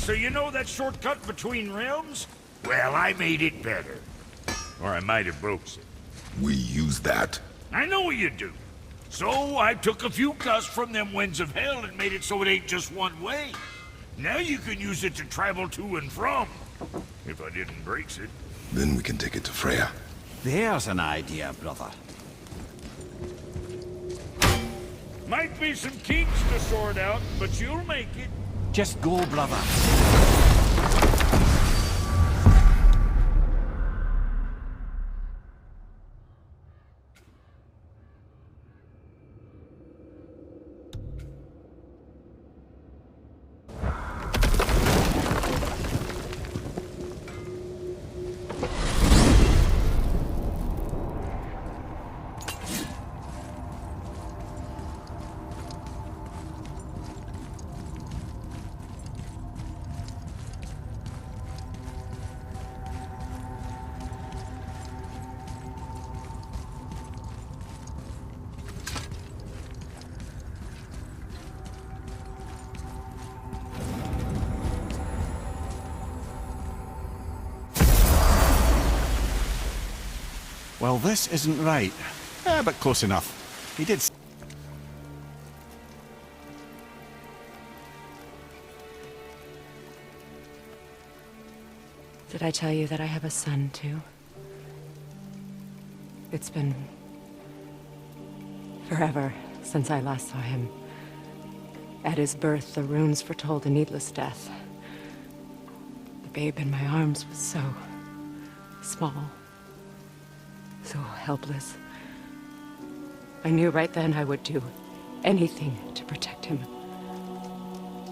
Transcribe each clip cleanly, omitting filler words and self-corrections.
So you know that shortcut between realms? Well, I made it better. Or I might have broke it. We use that. I know you do. So I took a few cuts from them winds of hell and made it so it ain't just one way. Now you can use it to travel to and from. If I didn't break it. Then we can take it to Freya. There's an idea, brother. Might be some kinks to sort out, but you'll make it. Just go, brother. Well, this isn't right. But close enough. He did... Did I tell you that I have a son, too? It's been... forever since I last saw him. At his birth, the runes foretold a needless death. The babe in my arms was so... small. So helpless. I knew right then I would do anything to protect him.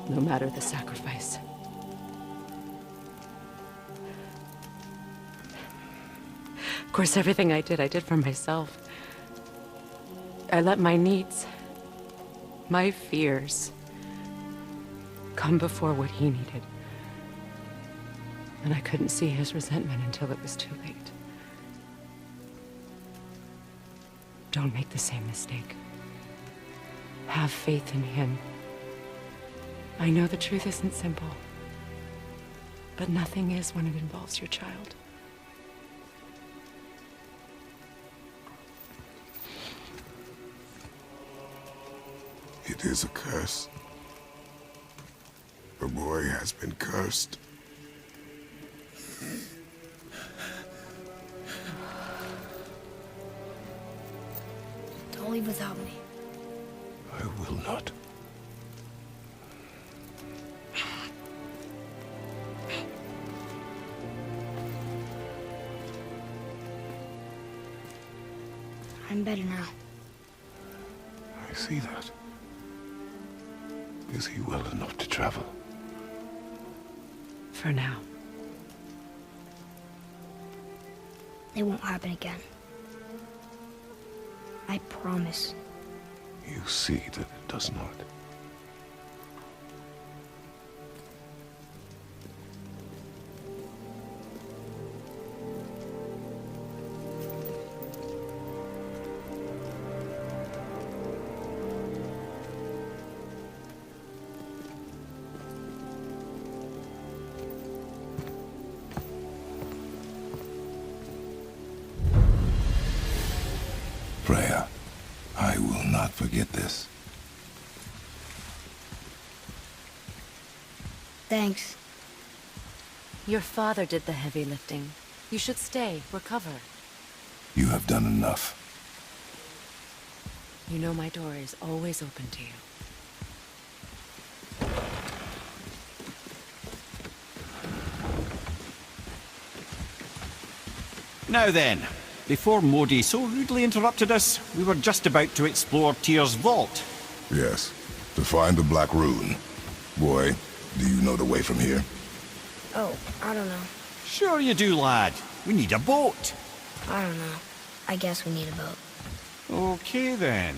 No matter the sacrifice. Of course, everything I did for myself. I let my needs, my fears, come before what he needed. And I couldn't see his resentment until it was too late. Don't make the same mistake. Have faith in him. I know the truth isn't simple, but nothing is when it involves your child. It is a curse. The boy has been cursed. Don't leave without me. I will not. I'm better now. I see that. Is he well enough to travel? For now. It won't happen again. I promise. You see that it does not. Freya, I will not forget this. Thanks. Your father did the heavy lifting. You should stay, recover. You have done enough. You know my door is always open to you. Now then, before Modi so rudely interrupted us, we were just about to explore Tyr's vault. Yes, to find the Black Rune. Boy, do you know the way from here? Oh, I don't know. Sure you do, lad. We need a boat. I don't know. I guess we need a boat. Okay then.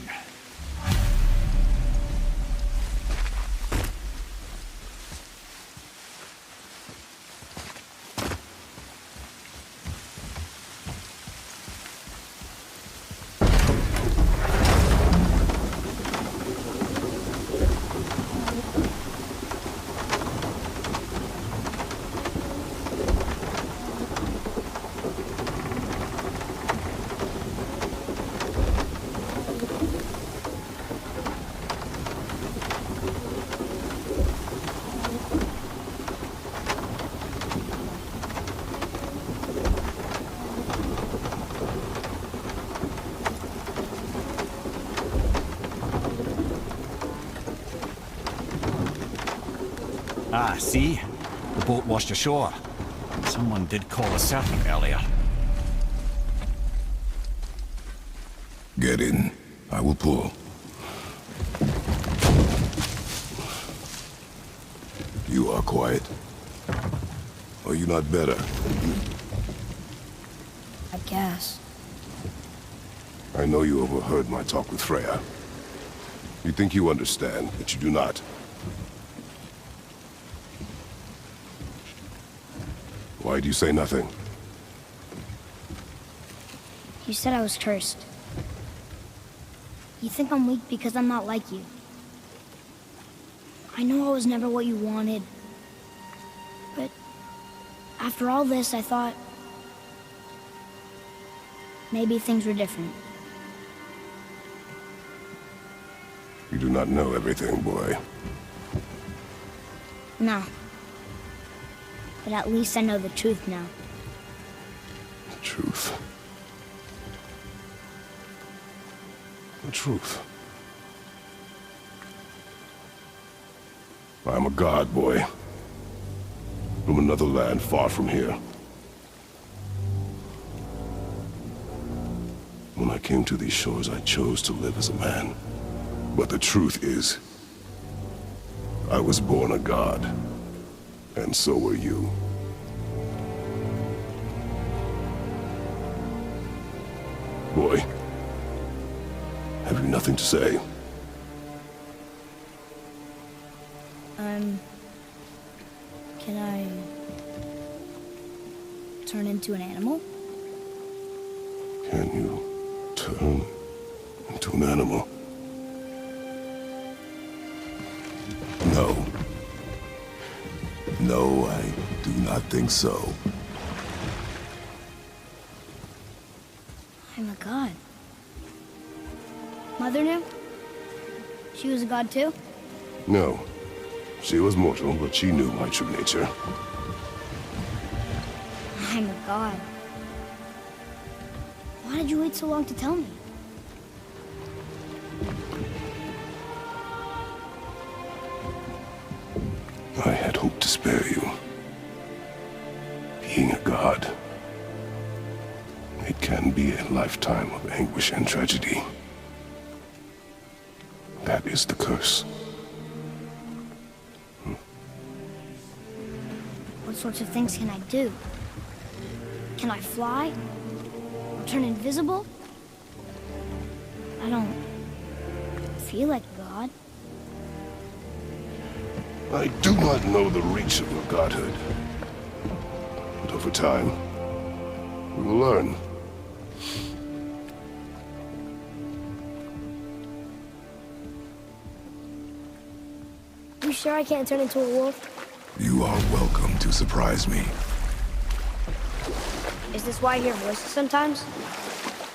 Ah, see? The boat washed ashore. Someone did call a serpent earlier. Get in. I will pull. You are quiet. Are you not better? I guess. I know you overheard my talk with Freya. You think you understand, but you do not. Why do you say nothing? You said I was cursed. You think I'm weak because I'm not like you. I know I was never what you wanted. But after all this, I thought maybe things were different. You do not know everything, boy. No. But at least I know the truth now. The truth. The truth. I am a god, boy. From another land far from here. When I came to these shores, I chose to live as a man. But the truth is, I was born a god. And so were you. Boy, have you nothing to say? Can I turn into an animal? Can you turn into an animal? No. No, I do not think so. I'm a god. Mother knew? She was a god too? No. She was mortal, but she knew my true nature. I'm a god. Why did you wait so long to tell me? I had hoped to spare you. Being a god, it can be a lifetime of anguish and tragedy. That is the curse. What sorts of things can I do? Can I fly? Or turn invisible? I don't feel like a god. I do not know the reach of your godhood. But over time, we will learn. You sure I can't turn into a wolf? You are welcome to surprise me. Is this why I hear voices sometimes?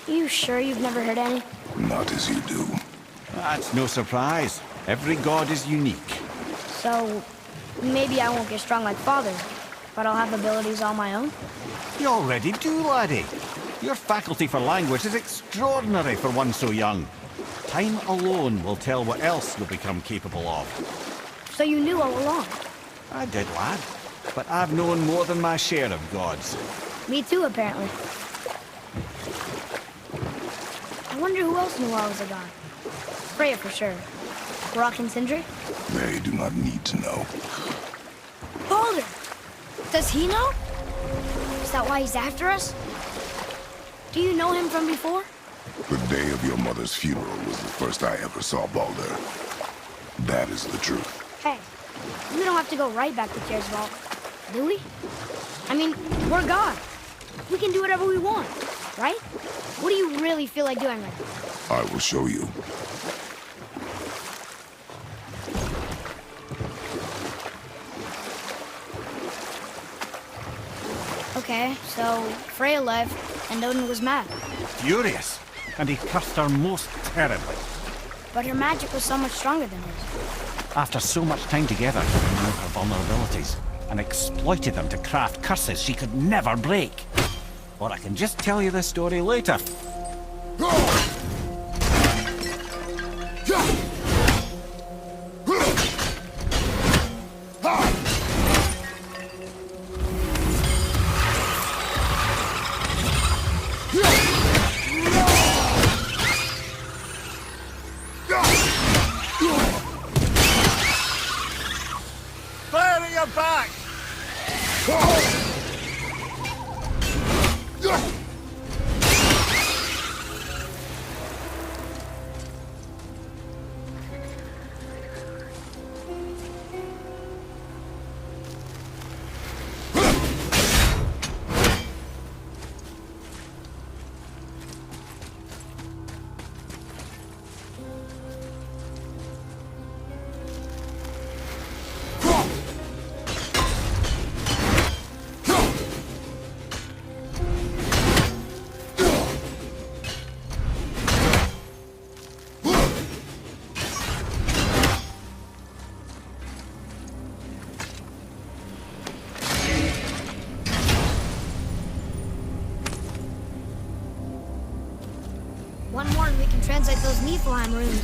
You sure you've never heard any? Not as you do. That's no surprise. Every god is unique. So, maybe I won't get strong like Father, but I'll have abilities all my own? You already do, laddie. Your faculty for language is extraordinary for one so young. Time alone will tell what else you'll become capable of. So you knew all along? I did, lad. But I've known more than my share of gods. Me too, apparently. I wonder who else knew I was a god. Freya for sure. Rock and Sindri? They do not need to know. Baldur! Does he know? Is that why he's after us? Do you know him from before? The day of your mother's funeral was the first I ever saw Baldur. That is the truth. Hey, we don't have to go right back to Tyr's vault, do we? I mean, we're God. We can do whatever we want, right? What do you really feel like doing right now? I will show you. Okay, so Freya left, and Odin was mad. Furious. And he cursed her most terribly. But her magic was so much stronger than his. After so much time together, he knew her vulnerabilities and exploited them to craft curses she could never break. Or I can just tell you this story later. her back! One more and we can translate those Niflheim runes.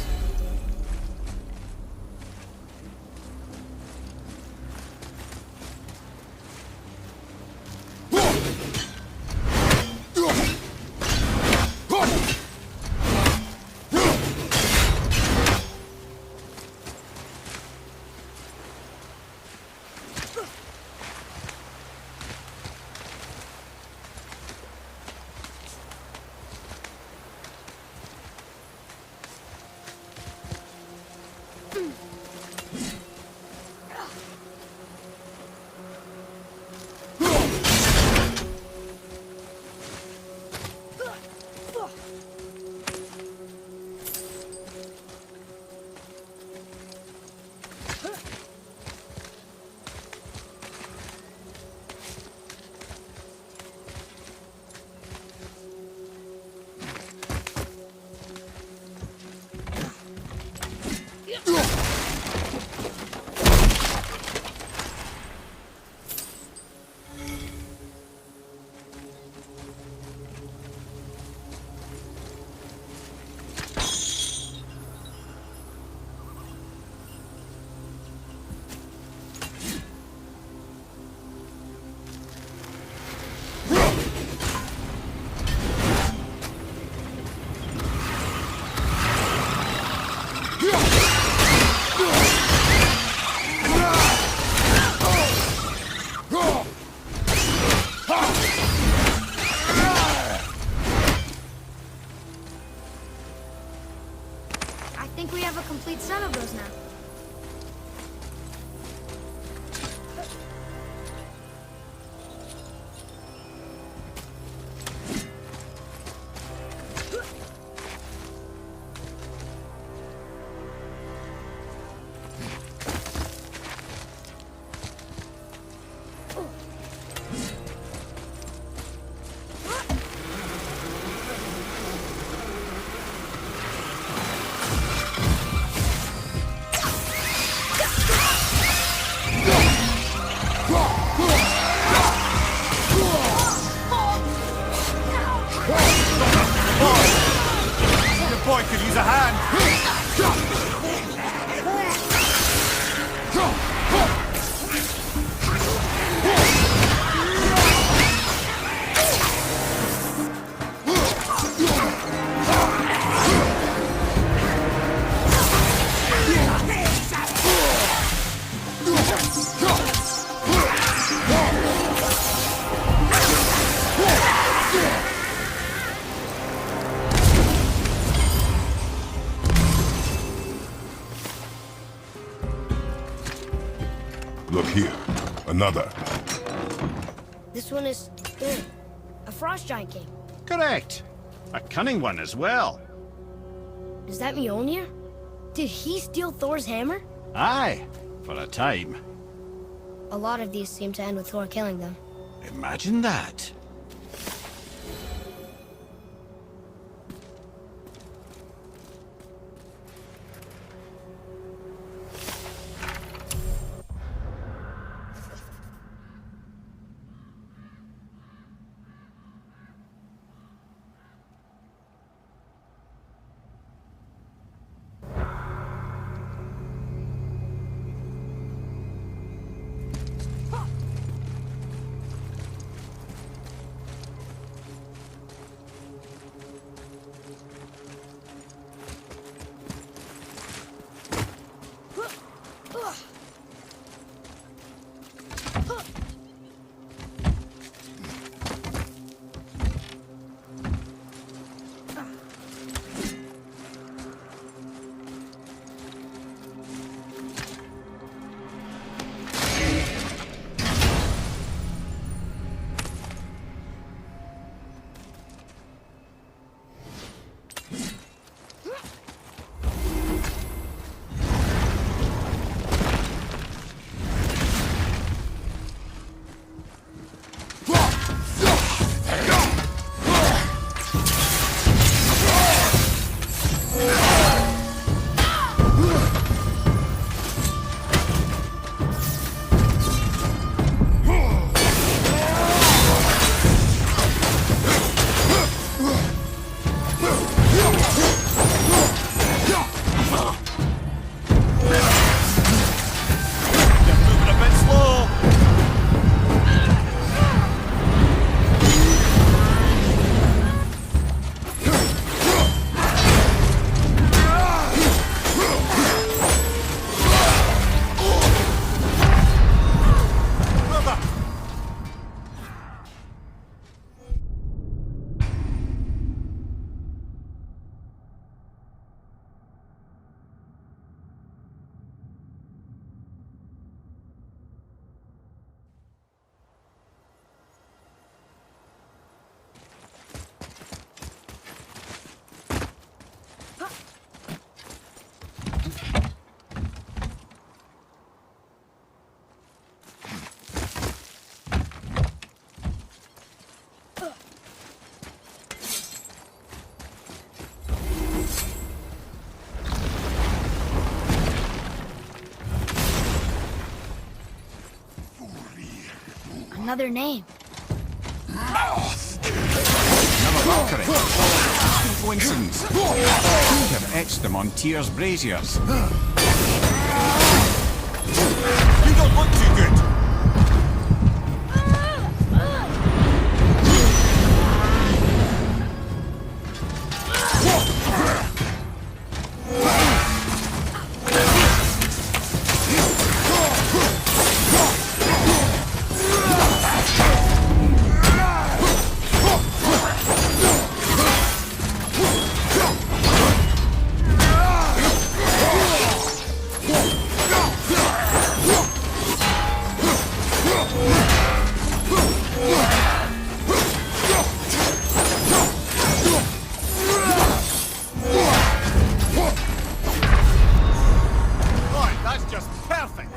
I think we have a complete set of those now. Boy could use a hand. Look here. Another. This one is good. A frost giant king. Correct. A cunning one as well. Is that Mjolnir? Did he steal Thor's hammer? Aye, for a time. A lot of these seem to end with Thor killing them. Imagine that. Another name. Another Valkyrie. Coincidence. Could have etched them on Tyr's braziers. You don't look too good. Right, that's just perfect.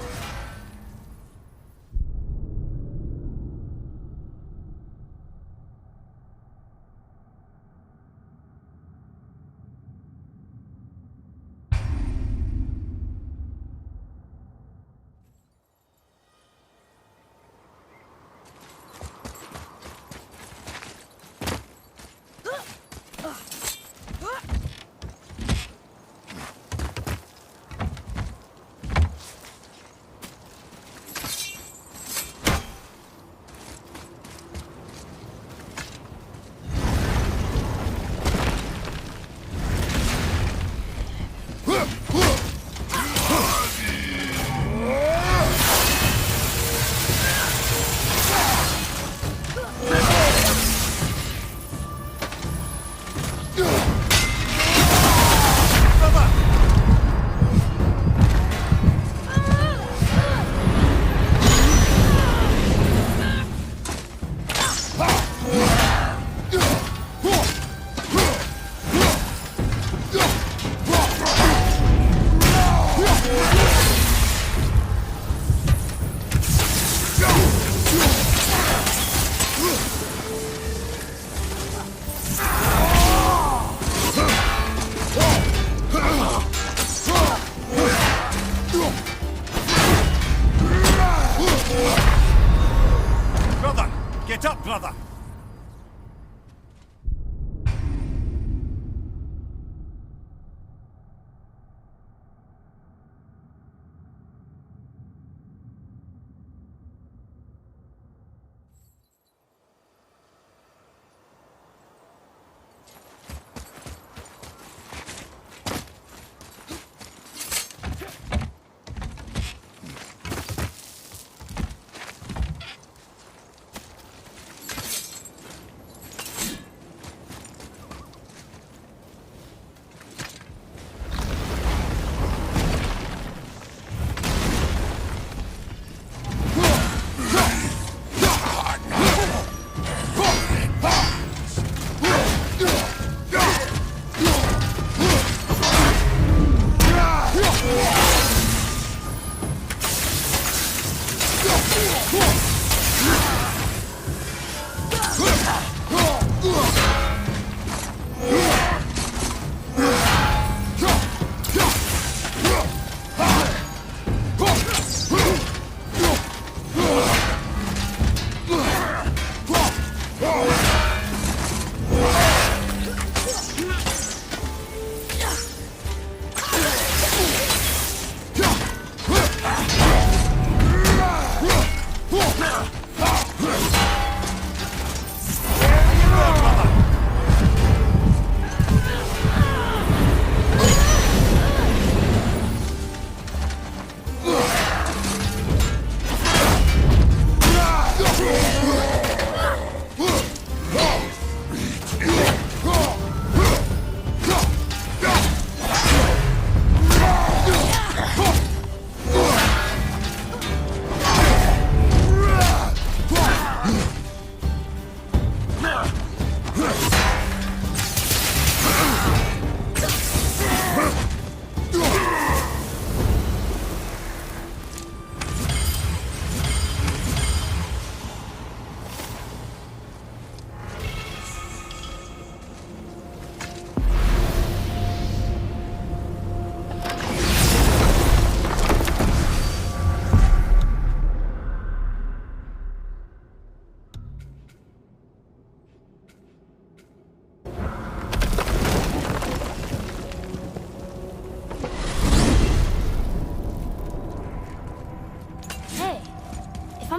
Brother, get up, brother.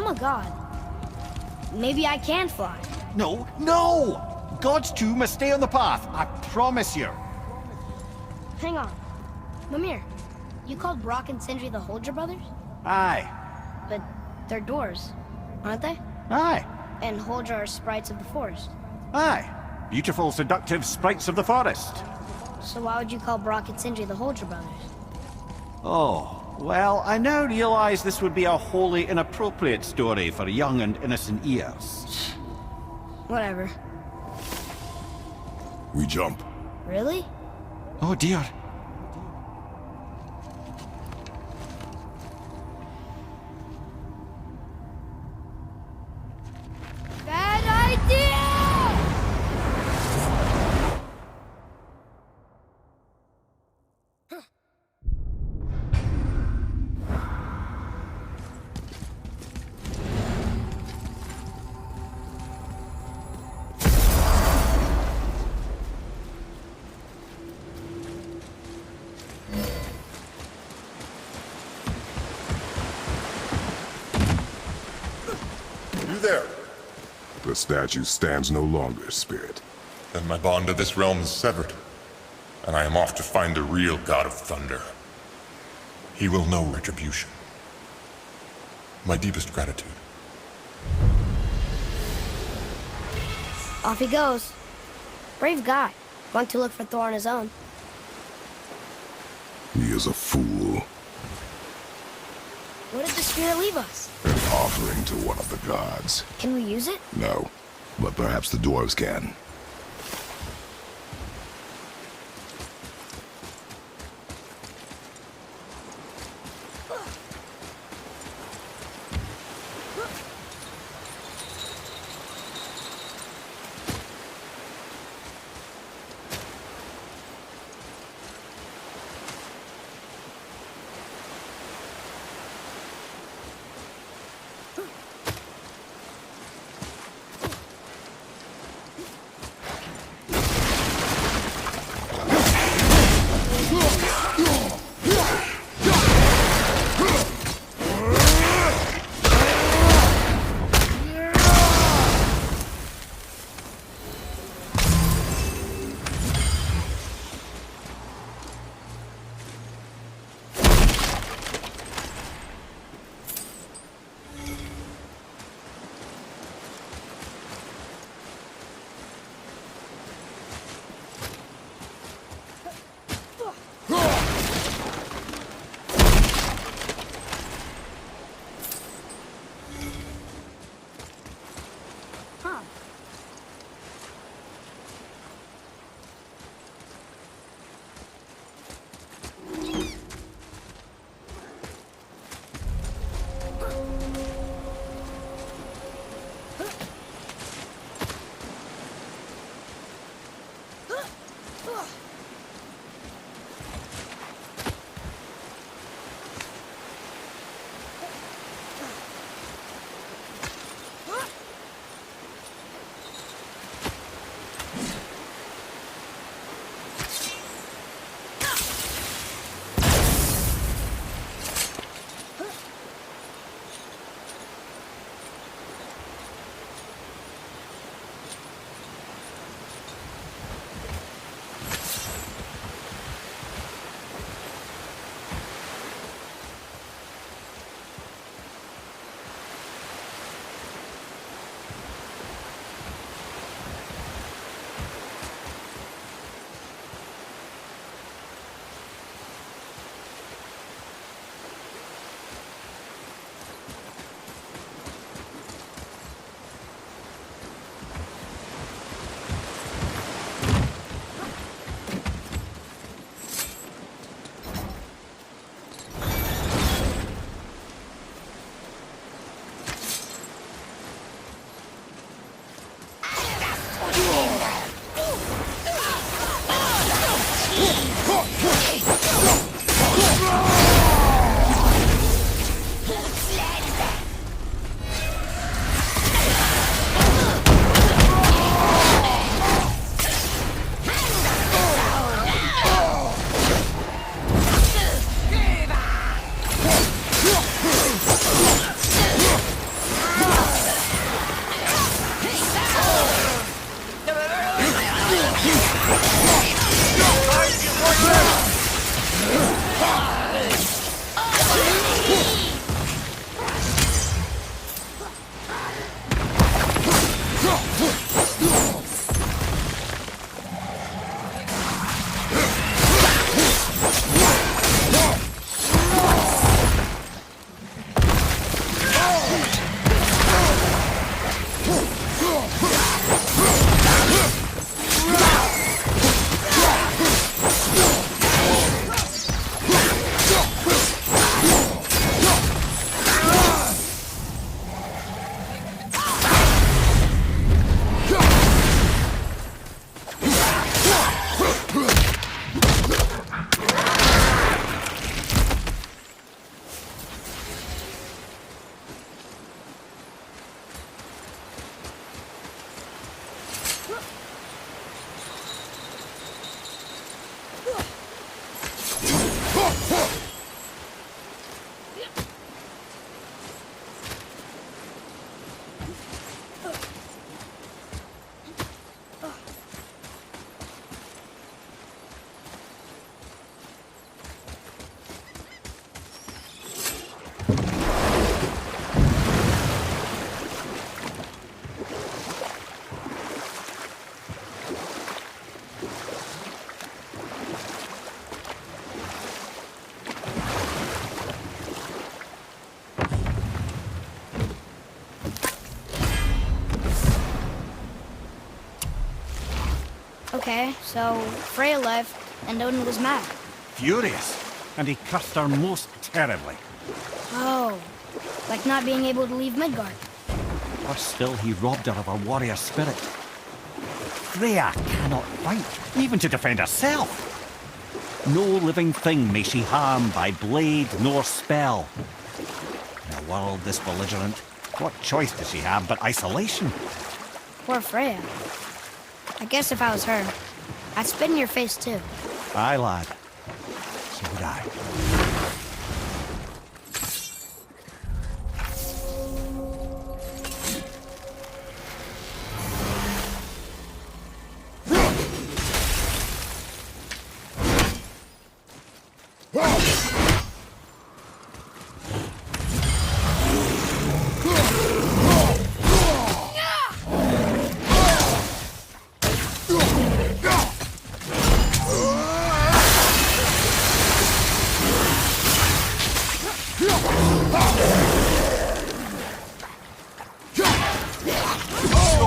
I'm a god. Maybe I can fly. No, no! Gods too must stay on the path, I promise you. Hang on. Mimir, you called Brock and Sindri the Holger brothers? Aye, But they're doors, aren't they? aye, And Holger are sprites of the forest. aye. Beautiful, seductive sprites of the forest. So why would you call Brock and Sindri the Holger brothers? Oh, well, I now realize this would be a wholly inappropriate story for young and innocent ears. Whatever. We jump. Really? Oh dear. Bad idea! You there? The statue stands no longer, Spirit. Then my bond to this realm is severed, and I am off to find the real God of Thunder. He will know retribution. My deepest gratitude. Off he goes. Brave guy. Went to look for Thor on his own. He is a fool. What did the spirit leave us? An offering to one of the gods. Can we use it? No, but perhaps the dwarves can. Okay, so Freya left, and Odin was mad. Furious. And he cursed her most terribly. Oh, like not being able to leave Midgard. Worse still, he robbed her of her warrior spirit. Freya cannot fight, even to defend herself. No living thing may she harm by blade nor spell. In a world this belligerent, what choice does she have but isolation? Poor Freya. I guess if I was her, I'd spit in your face too. Aye, lad. So would I.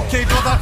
Okay, brother?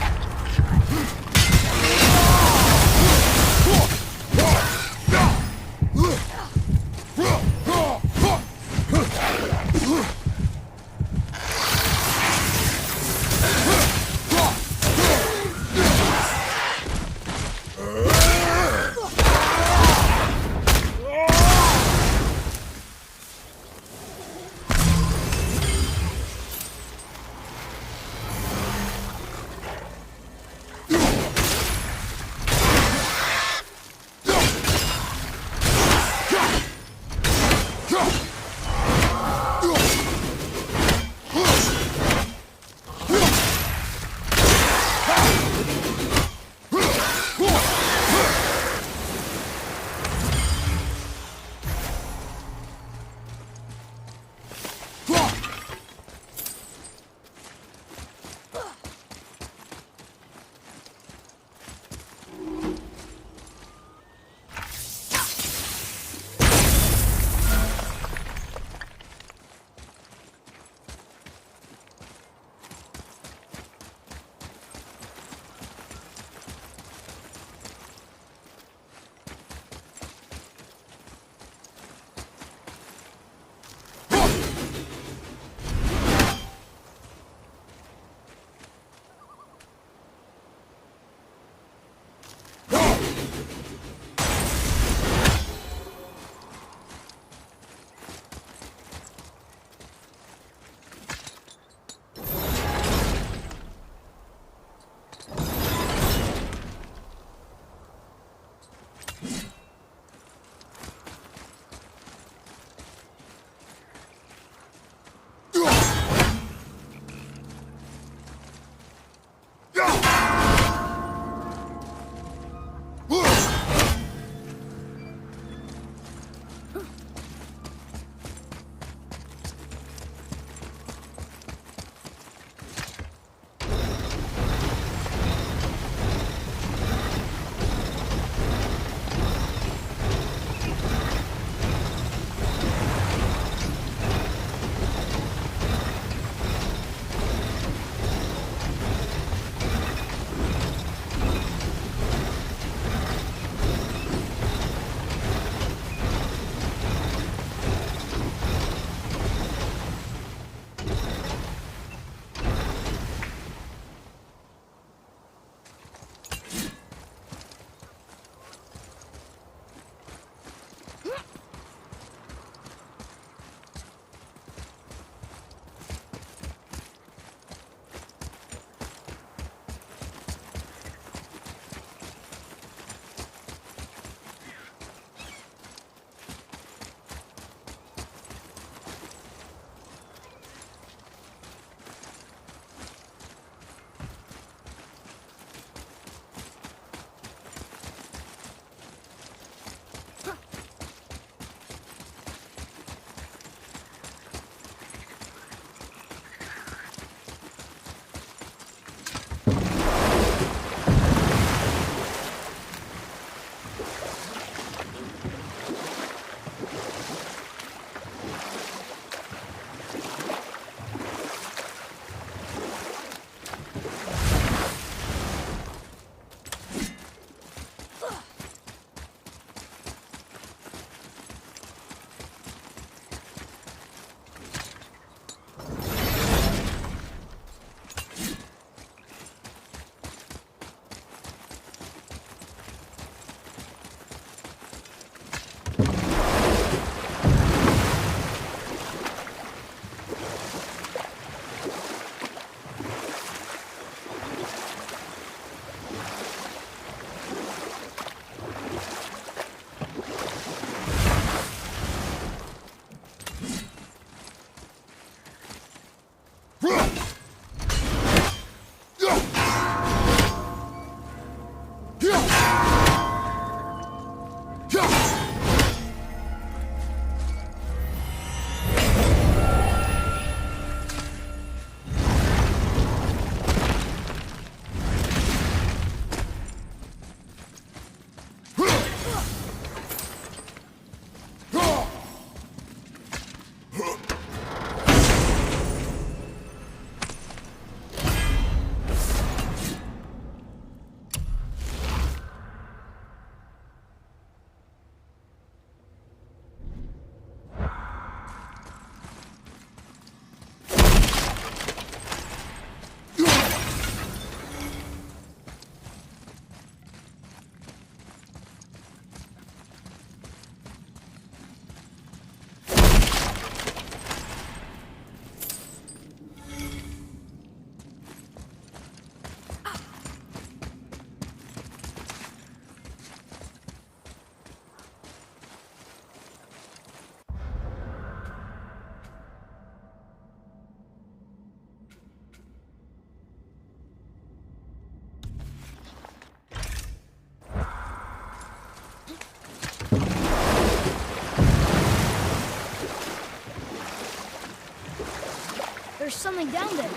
There's something down there.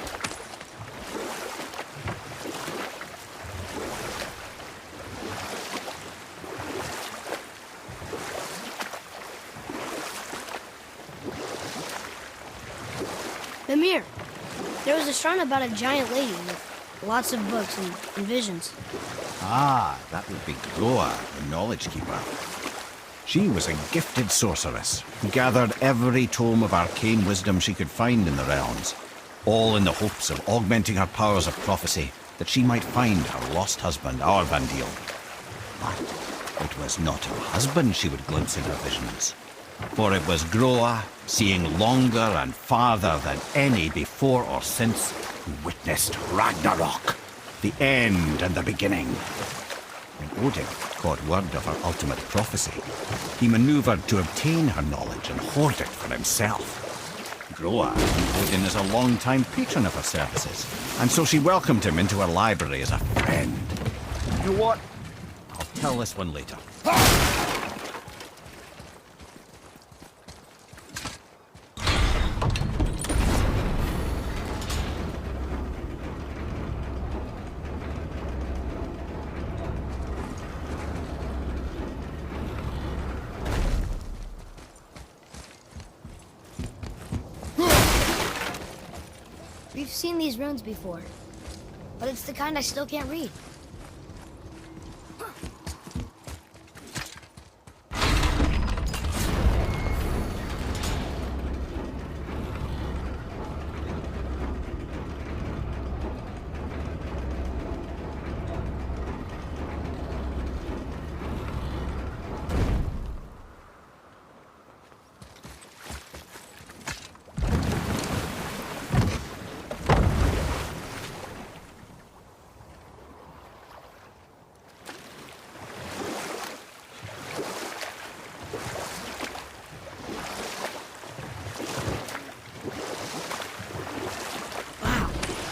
Mimir, there was a shrine about a giant lady with lots of books and visions. Ah, that would be Groa, the Knowledge Keeper. She was a gifted sorceress who gathered every tome of arcane wisdom she could find in the realms, all in the hopes of augmenting her powers of prophecy that she might find her lost husband, Arvandil. But it was not her husband she would glimpse in her visions, for it was Groa, seeing longer and farther than any before or since, who witnessed Ragnarok, the end and the beginning. When Odin caught word of her ultimate prophecy, he maneuvered to obtain her knowledge and hoard it for himself. Groa knew Odin as a long-time patron of her services, and so she welcomed him into her library as a friend. You know what? I'll tell this one later. We've seen these runes before, but it's the kind I still can't read.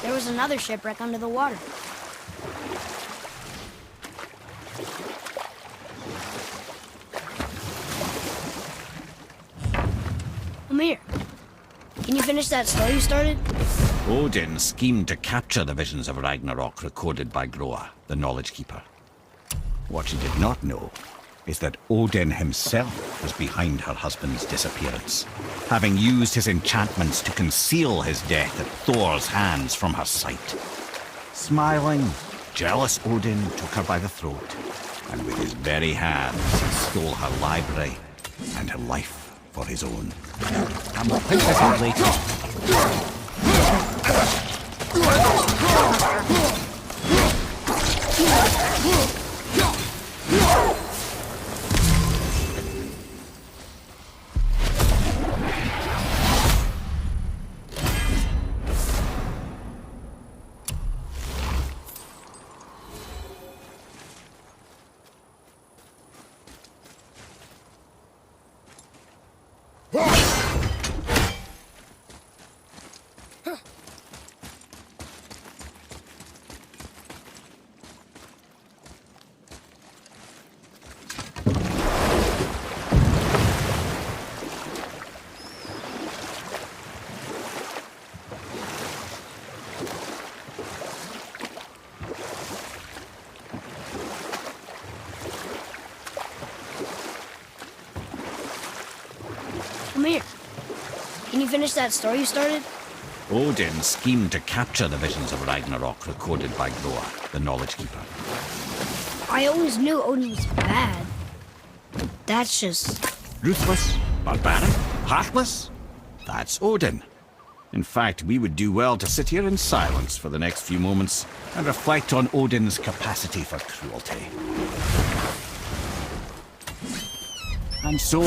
There was another shipwreck under the water. Amir, can you finish that spell you started? Odin schemed to capture the visions of Ragnarok recorded by Groa, the Knowledge Keeper. What she did not know is that Odin himself was behind her husband's disappearance, having used his enchantments to conceal his death at Thor's hands from her sight. Smiling, jealous Odin took her by the throat, and with his very hands he stole her library and her life for his own. And we'll pick this up later. you finish that story you started? Odin schemed to capture the visions of Ragnarok recorded by Groa, the Knowledge Keeper. I always knew Odin was bad. But that's just... Ruthless, barbaric, heartless? That's Odin. In fact, we would do well to sit here in silence for the next few moments and reflect on Odin's capacity for cruelty. And so...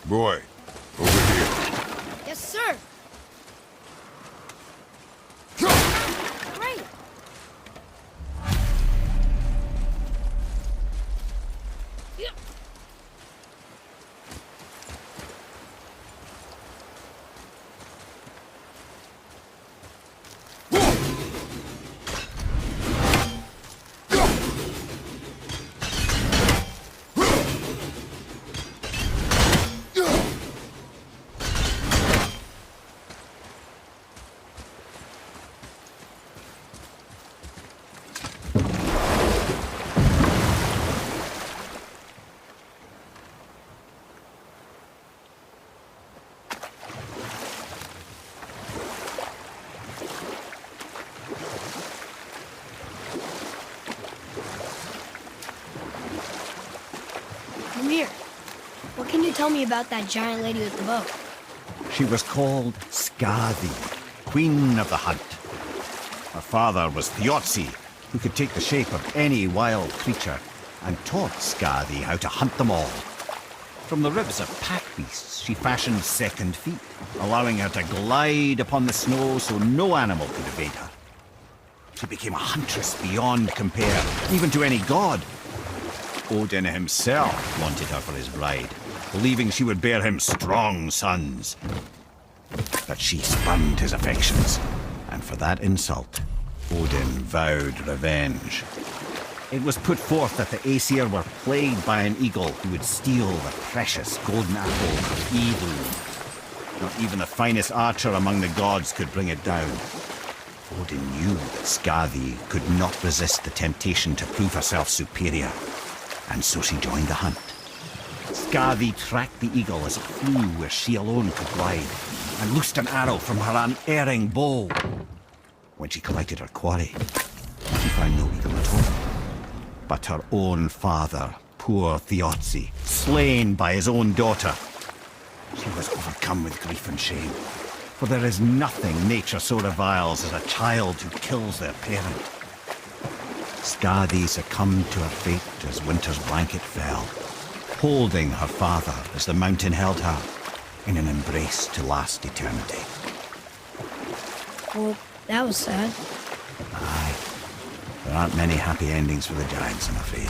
Boy, over here. Yes, sir. Great. Yeah. Mimir, what can you tell me about that giant lady with the bow? She was called Skadi, Queen of the Hunt. Her father was Thiotzi, who could take the shape of any wild creature, and taught Skadi how to hunt them all. From the ribs of pack beasts, she fashioned second feet, allowing her to glide upon the snow so no animal could evade her. She became a huntress beyond compare, even to any god. Odin himself wanted her for his bride, believing she would bear him strong sons. But she spurned his affections, and for that insult, Odin vowed revenge. It was put forth that the Aesir were plagued by an eagle who would steal the precious golden apple of Idun. Not even the finest archer among the gods could bring it down. Odin knew that Skadi could not resist the temptation to prove herself superior, and so she joined the hunt. Skadi tracked the eagle as it flew where she alone could glide, and loosed an arrow from her unerring bow. When she collected her quarry, she found no eagle at all, but her own father, poor Thiotzi, slain by his own daughter. She was overcome with grief and shame, for there is nothing nature so reviles as a child who kills their parent. Skadi succumbed to her fate as winter's blanket fell, holding her father as the mountain held her in an embrace to last eternity. Well, that was sad. Aye. There aren't many happy endings for the giants, I'm afraid.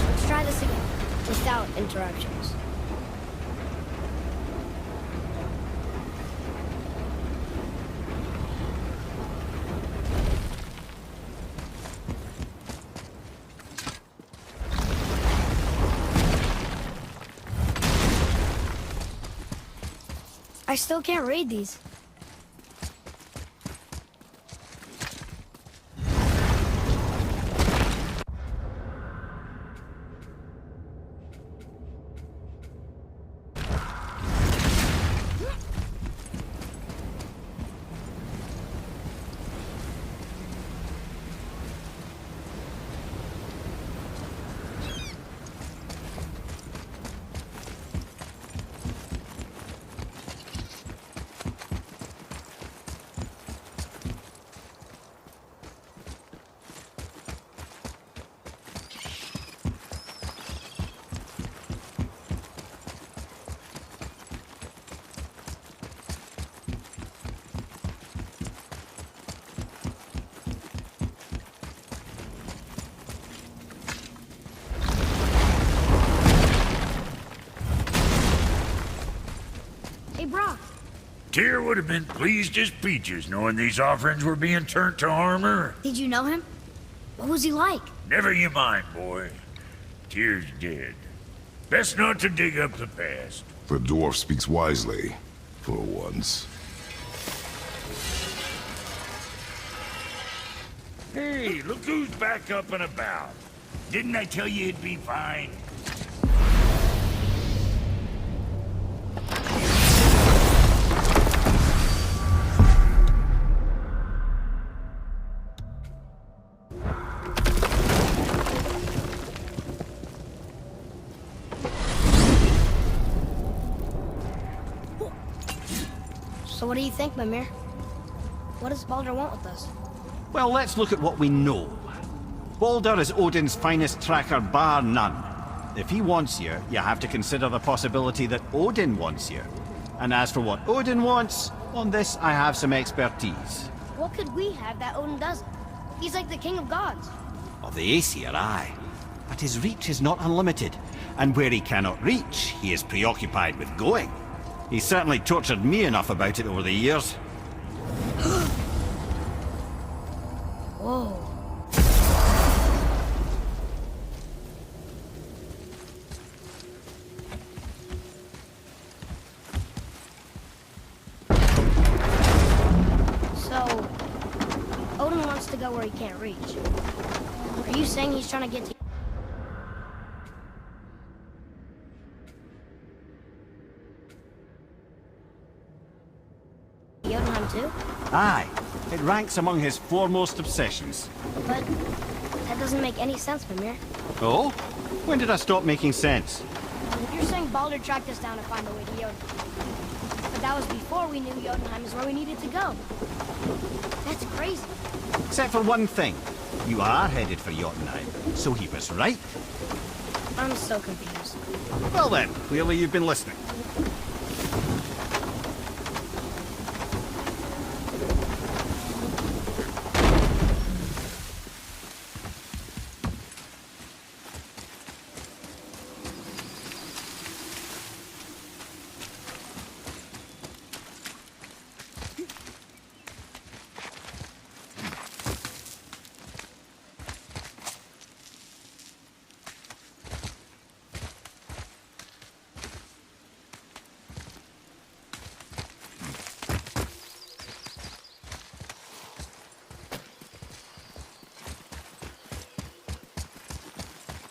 Let's try this again, without interruptions. I still can't read these. Hey, Brock. Tyr would have been pleased as peaches knowing these offerings were being turned to armor. Did you know him? What was he like? Never you mind, boy. Tyr's dead. Best not to dig up the past. The dwarf speaks wisely, for once. Hey, look who's back up and about. Didn't I tell you it'd be fine? So what do you think, Mimir? What does Baldur want with us? Well, let's look at what we know. Baldur is Odin's finest tracker, bar none. If he wants you, you have to consider the possibility that Odin wants you. And as for what Odin wants, on this I have some expertise. What could we have that Odin doesn't? He's like the king of gods. Of the Aesir, aye. But his reach is not unlimited, and where he cannot reach, he is preoccupied with going. He's certainly tortured me enough about it over the years. Whoa. So, Odin wants to go where he can't reach. Are you saying he's trying to get to... Jotunheim too? Aye, it ranks among his foremost obsessions. But that doesn't make any sense, Mimir. Oh? When did I stop making sense? You're saying Baldur tracked us down to find the way to Jotunheim. But that was before we knew Jotunheim is where we needed to go. That's crazy. Except for one thing. You are headed for Jotunheim, so he was right. I'm so confused. Well then, clearly you've been listening.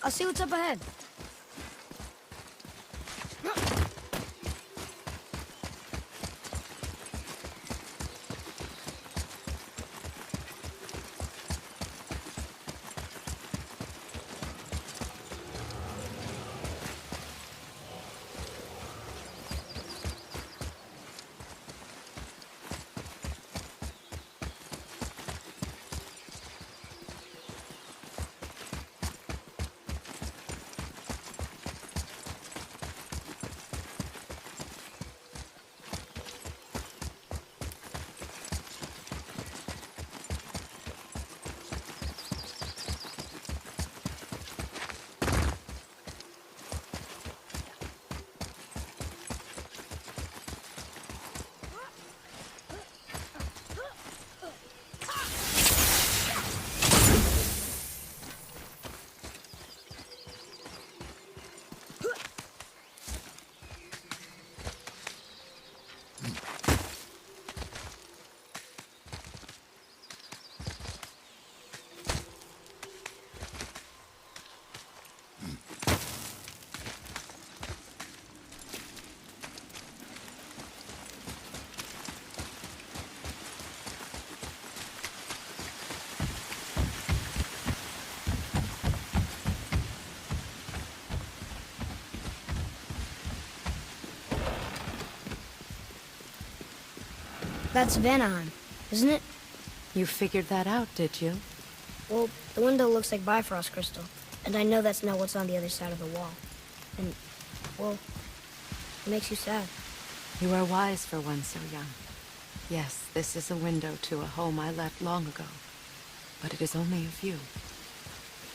I'll see what's up ahead. That's Vanaheim, isn't it? You figured that out, did you? Well, the window looks like Bifrost crystal, and I know that's not what's on the other side of the wall. And, well, it makes you sad. You are wise for one so young. Yes, this is a window to a home I left long ago, but it is only a view.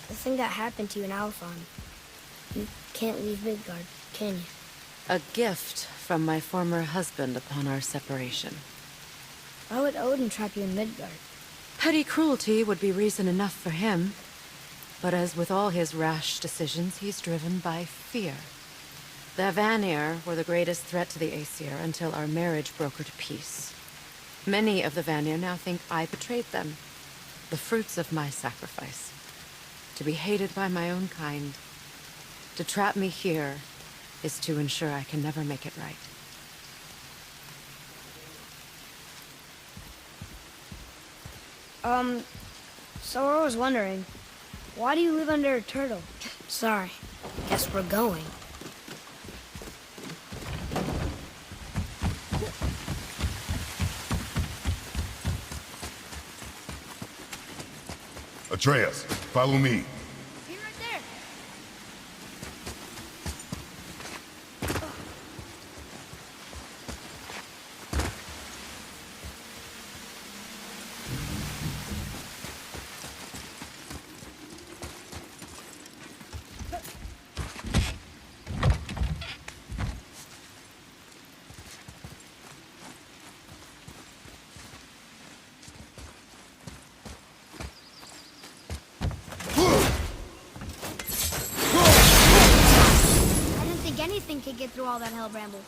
The thing that happened to you in Alphon, you can't leave Midgard, can you? A gift from my former husband upon our separation. Why would Odin trap you in Midgard? Petty cruelty would be reason enough for him. But as with all his rash decisions, he's driven by fear. The Vanir were the greatest threat to the Aesir until our marriage brokered peace. Many of the Vanir now think I betrayed them. The fruits of my sacrifice. To be hated by my own kind. To trap me here is to ensure I can never make it right. So I was wondering, why do you live under a turtle? Sorry, guess we're going. Atreus, follow me. Be right there. I didn't think anything could get through all that hell bramble.